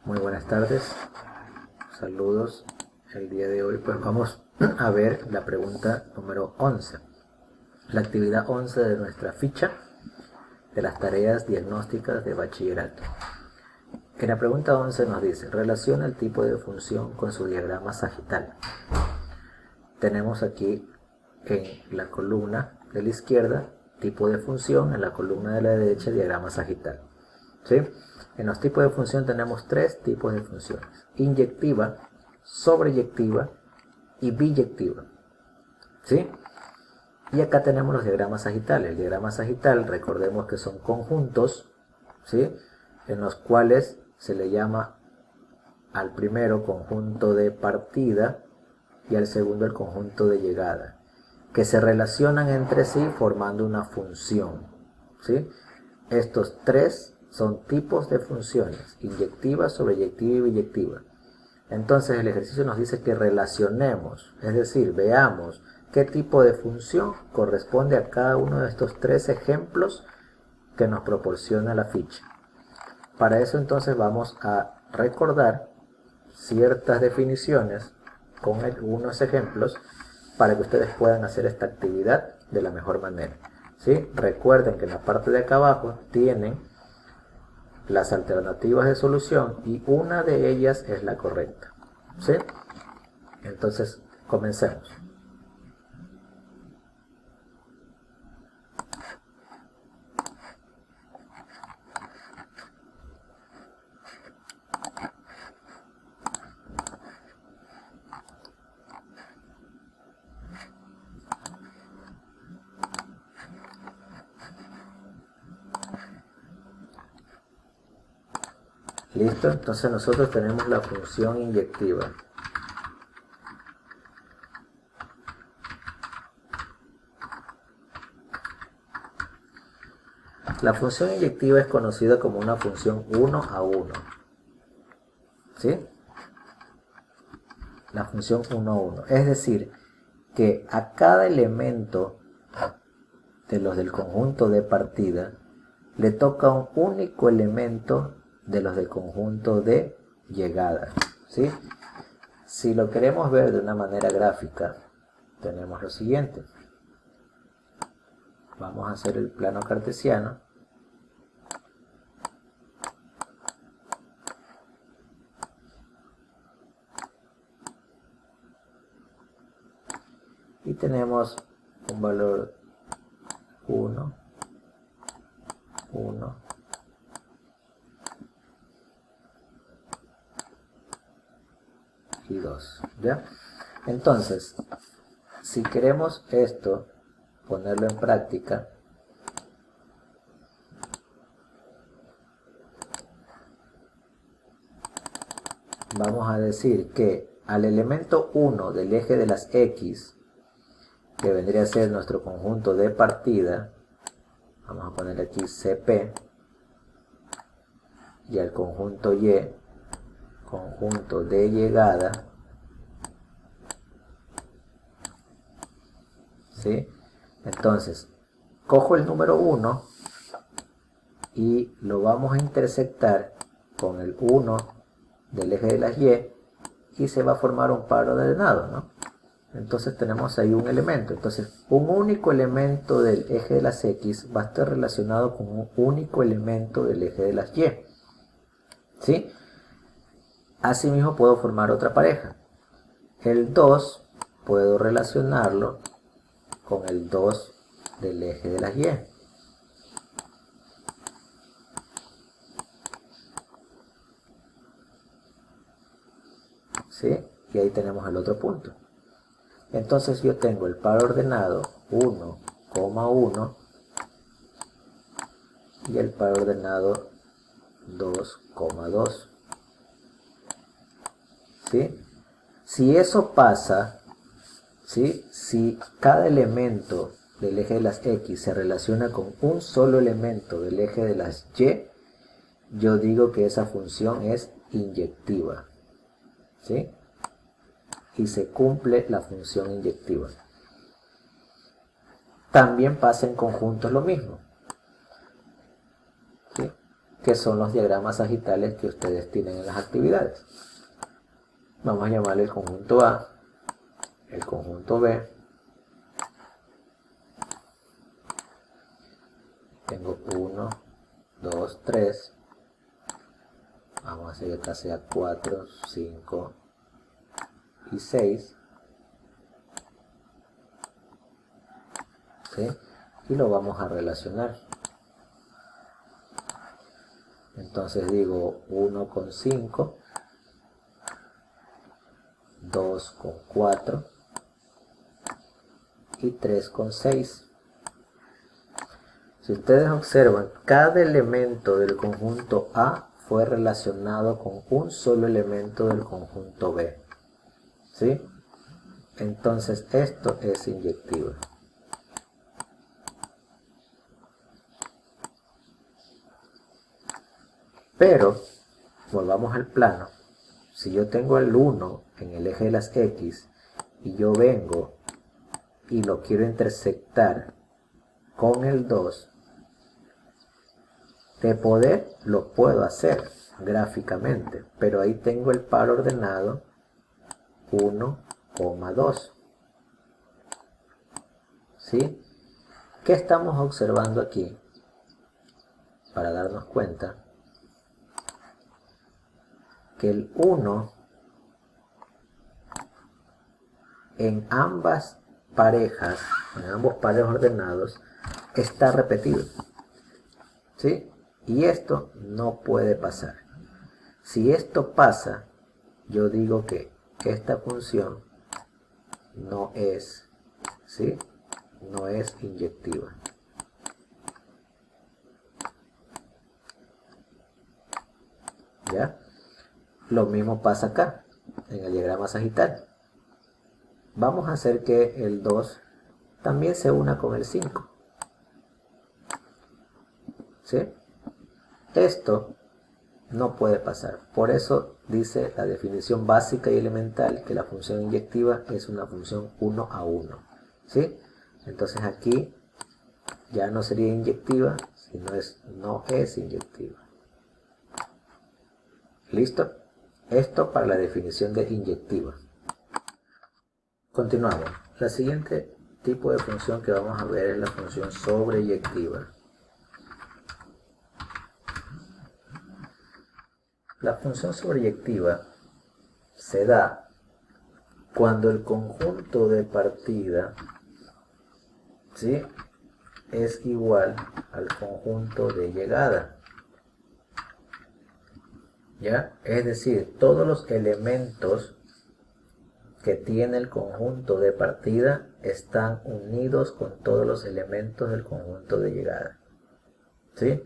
Muy buenas tardes, saludos. El día de hoy pues vamos a ver la pregunta número 11, la actividad 11 de nuestra ficha de las tareas diagnósticas de bachillerato. En la pregunta 11 nos dice, relaciona el tipo de función con su diagrama sagital. Tenemos aquí en la columna de la izquierda tipo de función, en la columna de la derecha diagrama sagital. ¿Sí? En los tipos de función tenemos tres tipos de funciones: inyectiva, sobreyectiva y biyectiva. ¿Sí? Y acá tenemos los diagramas sagitales. El diagrama sagital, recordemos que son conjuntos, ¿sí?, en los cuales se le llama al primero conjunto de partida y al segundo el conjunto de llegada, que se relacionan entre sí formando una función. ¿Sí? Estos tres son tipos de funciones: inyectiva, sobreyectiva y biyectiva. Entonces el ejercicio nos dice que relacionemos, es decir, veamos qué tipo de función corresponde a cada uno de estos tres ejemplos que nos proporciona la ficha. Para eso entonces vamos a recordar ciertas definiciones con algunos ejemplos para que ustedes puedan hacer esta actividad de la mejor manera. ¿Sí? Recuerden que en la parte de acá abajo tienen las alternativas de solución y una de ellas es la correcta. ¿Sí? Entonces, comencemos. ¿Listo? Entonces nosotros tenemos la función inyectiva. La función inyectiva es conocida como una función 1 a 1. ¿Sí? La función 1 a 1. Es decir, que a cada elemento de los del conjunto de partida le toca un único elemento de los del conjunto de llegada. ¿Sí? Si lo queremos ver de una manera gráfica, tenemos lo siguiente. Vamos a hacer el plano cartesiano. Y tenemos un valor 1, 1, y 2. ¿Ya? Entonces, si queremos esto ponerlo en práctica, vamos a decir que al elemento 1 del eje de las X, que vendría a ser nuestro conjunto de partida, vamos a poner aquí CP, y al conjunto Y, conjunto de llegada, ¿sí? Entonces, cojo el número 1 y lo vamos a intersectar con el 1 del eje de las Y se va a formar un par ordenado, ¿no? Entonces tenemos ahí un elemento. Entonces, un único elemento del eje de las X va a estar relacionado con un único elemento del eje de las Y. ¿Sí? Asimismo puedo formar otra pareja. El 2 puedo relacionarlo con el 2 del eje de las Y. ¿Sí? Y ahí tenemos el otro punto. Entonces yo tengo el par ordenado 1, 1 y el par ordenado 2, 2. ¿Sí? Si eso pasa, ¿sí?, si cada elemento del eje de las X se relaciona con un solo elemento del eje de las Y, yo digo que esa función es inyectiva. ¿Sí? Y se cumple la función inyectiva. También pasa en conjuntos lo mismo. ¿Sí? que son los diagramas sagitales que ustedes tienen en las actividades. Vamos a llamarle el conjunto A, el conjunto B. Tengo 1, 2, 3. Vamos a hacer que esta sea 4, 5 y 6. ¿Sí? Y lo vamos a relacionar. Entonces digo 1 con 5, 2 con 4 y 3 con 6. Si ustedes observan, cada elemento del conjunto A fue relacionado con un solo elemento del conjunto B. ¿Sí? Entonces esto es inyectiva. Pero, volvamos al plano. Si yo tengo el 1 en el eje de las X y yo vengo y lo quiero intersectar con el 2, de poder lo puedo hacer gráficamente, pero ahí tengo el par ordenado 1, 2. ¿Sí? ¿Qué estamos observando aquí? Para darnos cuenta que el 1 en ambas parejas, en ambos pares ordenados, está repetido. ¿Sí? Y esto no puede pasar. Si esto pasa, yo digo que esta función no es, ¿sí? No es inyectiva. ¿Ya? Lo mismo pasa acá, en el diagrama sagital. Vamos a hacer que el 2 también se una con el 5. ¿Sí? Esto no puede pasar. Por eso dice la definición básica y elemental que la función inyectiva es una función 1 a 1. ¿Sí? Entonces aquí ya no sería inyectiva, sino no es inyectiva. ¿Listo? Esto para la definición de inyectiva. Continuamos. La siguiente tipo de función que vamos a ver es la función sobreyectiva. La función sobreyectiva se da cuando el conjunto de partida, ¿sí?, es igual al conjunto de llegada. ¿Ya? Es decir, todos los elementos que tiene el conjunto de partida están unidos con todos los elementos del conjunto de llegada. ¿Sí?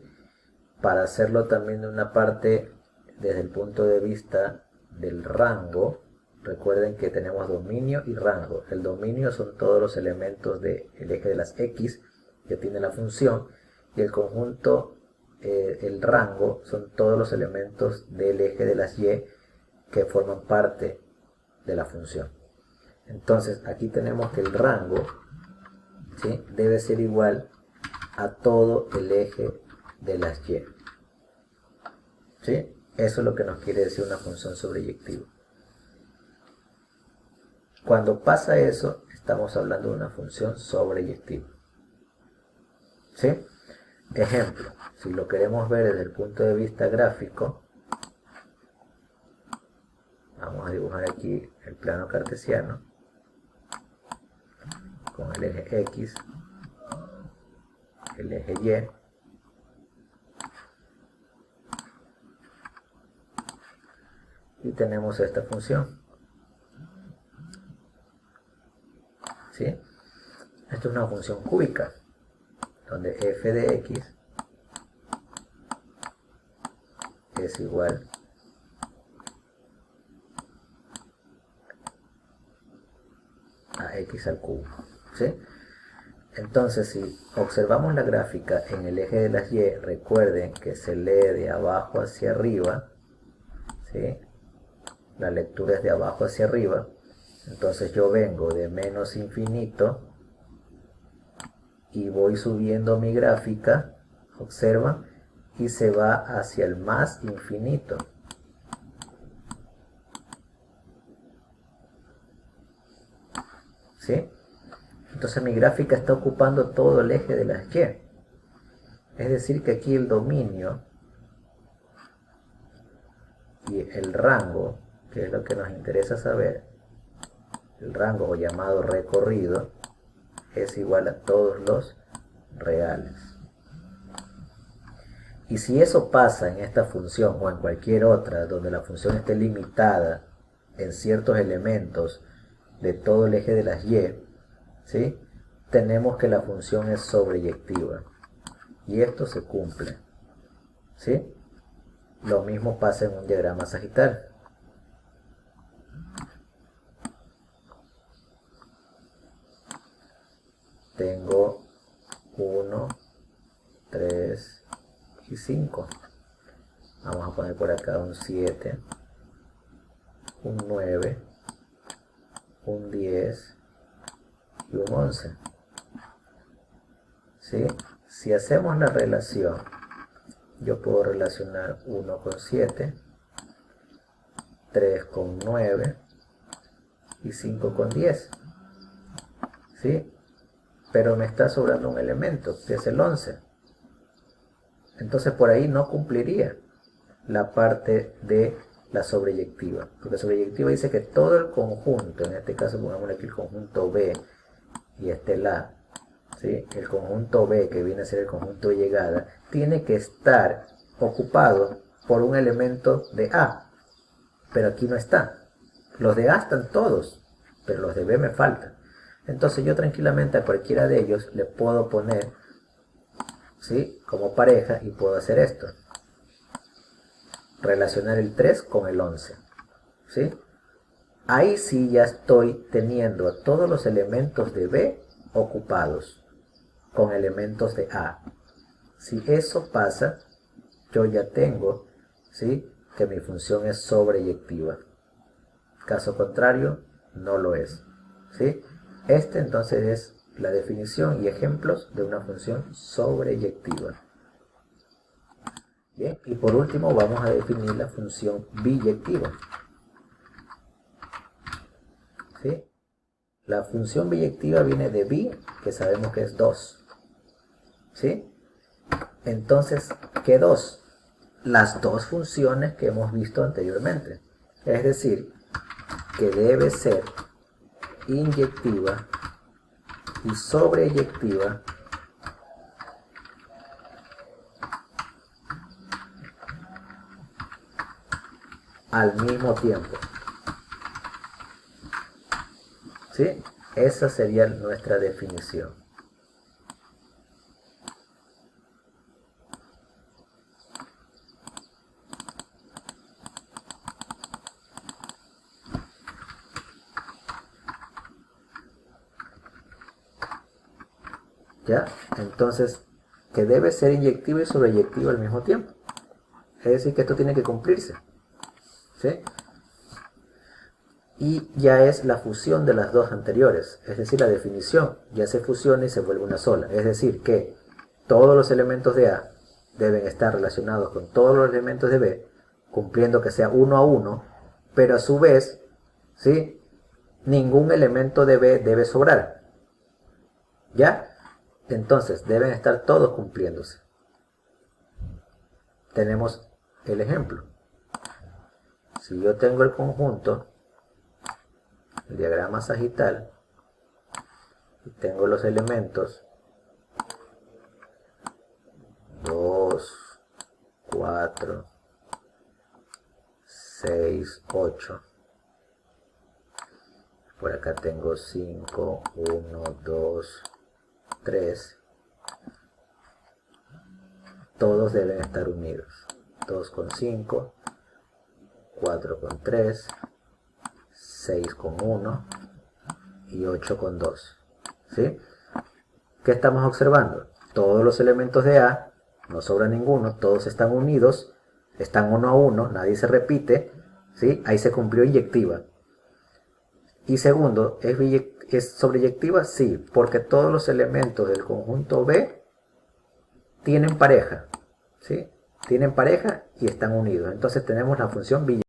Para hacerlo también de una parte desde el punto de vista del rango, recuerden que tenemos dominio y rango. El dominio son todos los elementos del eje de las X que tiene la función, y el conjunto, el rango, son todos los elementos del eje de las Y que forman parte de la función. Entonces aquí tenemos que el rango, ¿sí?, debe ser igual a todo el eje de las Y. ¿Sí? Eso es lo que nos quiere decir una función sobreyectiva. Cuando pasa eso, estamos hablando de una función sobreyectiva. ¿Sí? Ejemplo, si lo queremos ver desde el punto de vista gráfico, vamos a dibujar aquí el plano cartesiano con el eje X, el eje Y tenemos esta función. ¿Sí? Esto es una función cúbica, donde f de x es igual a x al cubo. ¿Sí? Entonces, si observamos la gráfica en el eje de las y, recuerden que se lee de abajo hacia arriba. ¿Sí? La lectura es de abajo hacia arriba. Entonces yo vengo de menos infinito y voy subiendo mi gráfica, observan, y se va hacia el más infinito. ¿Sí? Entonces mi gráfica está ocupando todo el eje de las Y. Es decir que aquí el dominio y el rango, que es lo que nos interesa saber, el rango o llamado recorrido, es igual a todos los reales. Y si eso pasa en esta función o en cualquier otra donde la función esté limitada en ciertos elementos de todo el eje de las Y, ¿sí? Tenemos que la función es sobreyectiva. Y esto se cumple. ¿Sí? Lo mismo pasa en un diagrama sagital. Tengo 1, 3 y 5. Vamos a poner por acá un 7, un 9, un 10 y un 11. ¿Sí? Si hacemos la relación, yo puedo relacionar 1 con 7, 3 con 9 y 5 con 10. ¿Sí? Pero me está sobrando un elemento, que es el 11. Entonces por ahí no cumpliría la parte de la sobreyectiva. Porque la sobreyectiva dice que todo el conjunto, en este caso pongamos aquí el conjunto B y este el A, ¿sí? El conjunto B, que viene a ser el conjunto de llegada, tiene que estar ocupado por un elemento de A. Pero aquí no está. Los de A están todos, pero los de B me faltan. Entonces yo tranquilamente a cualquiera de ellos le puedo poner, ¿sí?, como pareja y puedo hacer esto. Relacionar el 3 con el 11. ¿Sí? Ahí sí ya estoy teniendo a todos los elementos de B ocupados con elementos de A. Si eso pasa, yo ya tengo, ¿sí?, que mi función es sobreyectiva. Caso contrario, no lo es. ¿Sí? Este entonces es la definición y ejemplos de una función sobreyectiva. Bien, y por último vamos a definir la función biyectiva. ¿Sí? La función biyectiva viene de bi, que sabemos que es 2. ¿Sí? Entonces, ¿qué 2? Las dos funciones que hemos visto anteriormente. Es decir, que debe ser inyectiva y sobreyectiva al mismo tiempo. ¿Sí? Esa sería nuestra definición. ¿Ya? Entonces, que debe ser inyectivo y sobreyectivo al mismo tiempo. Es decir, que esto tiene que cumplirse. ¿Sí? Y ya es la fusión de las dos anteriores. Es decir, la definición ya se fusiona y se vuelve una sola. Es decir, que todos los elementos de A deben estar relacionados con todos los elementos de B, cumpliendo que sea 1 a 1, pero a su vez, ¿sí?, ningún elemento de B debe sobrar. ¿Ya? Entonces, deben estar todos cumpliéndose. Tenemos el ejemplo. Si yo tengo el conjunto, el diagrama sagital, y tengo los elementos 2, 4, 6, 8. Por acá tengo 5, 1, 2, 3. Todos deben estar unidos. 2 con 5, 4 con 3, 6 con 1 y 8 con 2. ¿Sí? ¿Qué estamos observando? Todos los elementos de A, no sobra ninguno, todos están unidos, están 1 a 1, nadie se repite. ¿Sí? Ahí se cumplió inyectiva. Y segundo, ¿es sobreyectiva? Sí, porque todos los elementos del conjunto B tienen pareja. ¿Sí? tienen pareja y están unidos. Entonces tenemos la función billar.